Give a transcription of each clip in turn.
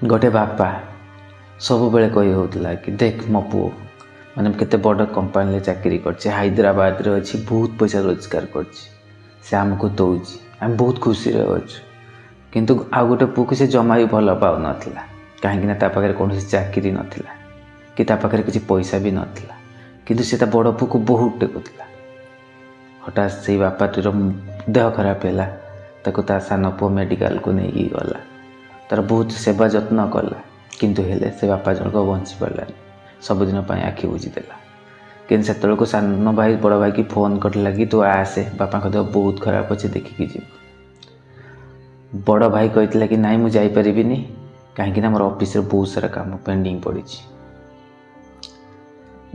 गोटे बापा सब बेले कही होता कि देख मो पु माने केते बड़ कंपानी चाकरी कर हैदराबाद रे अच्छी बहुत पैसा रोजगार कर आमको दौर आम बहुत खुशी अच्छु किंतु आउ गोटे पु को से जमा भी भल पाऊ नाला कहीं पाखे कौन चाकरी नाला कि पाखे किसी पैसा भी नाला किंतु से बड़ पु को बहुत टेकुला। हठात से बापाटीर देह खराब है ताको ता सान पु मेडिकल को नहीं गला तार बहुत सेवा जत्न कला किंतु हेले से बापा जनक बंची पारानी सबुदिन आखि बुझीदेला कि से सान भाई बड़ भाई की फोन कर लगी तू आसे बापा देह बहुत खराब अच्छे देखिकी जी। बड़ भाई कहता कि नाई मुझे जापरिनी कहीं मोर ऑफिस रे बहुत सारा काम पेंडिंग पड़ी।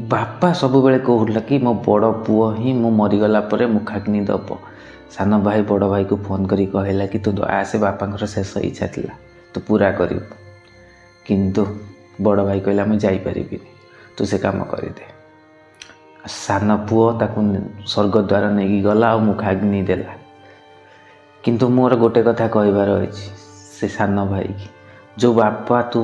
बापा सब बेले कहला कि मो बड़ पुओ ही मु मरीगला मुखाग्नि दब सान भाई बड़ भाई को फोन करी कहला कि तू आसे बापा शेष इच्छा थी तो पूरा कर किंतु बड़ भाई कहला मुझे जापरिनी तू से काम करदे। सान पुओ ताकू स्वर्गद्वार नहीं गला और मुखाग्नि देला किंतु मोर गोटे कथा कहबार अच्छी से सान भाई की जो बापा तू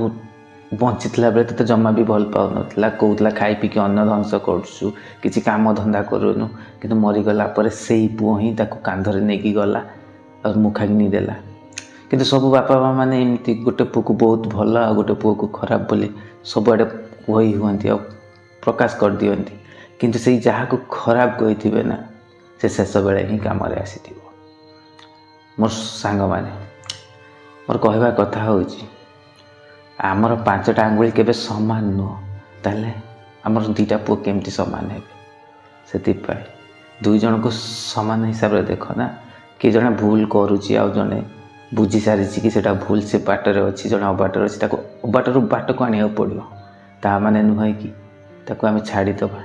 बंची बेले तो जमा भी भल पाऊ ना कहला खाई पी अन्न ध्वंस करछु किसी काम धंदा करूनु किंतु मरीगला से ही पुओ ही कांधरे नहीं गला और मुखाग्नि देला किंतु सब बापा माँ मैंने एमती गोटे पुओ को बहुत भल आ गोटे पुओ को खराब बोली सबुआड़े कही हुआ प्रकाश कर दियंती किंतु से जहाँ को खराब कही ना से शेष बेले ही कम आसी मोर सांग माने मोर कहवा कथा हूँ आमर 5टा आंगुली केबे समान नुह ताले आमर 2टा पुओ केमती समान है से दुई जन को समान हिसाब से देख ना कि जड़े भूल करुच्ची आ जड़े बुझी सारी कि सेटा भूल से बाटर अच्छी जड़े अबाटर अच्छी अबाटर बाट को आने पड़ो ता माने नुहे कि ताको आम छाड़ीदबा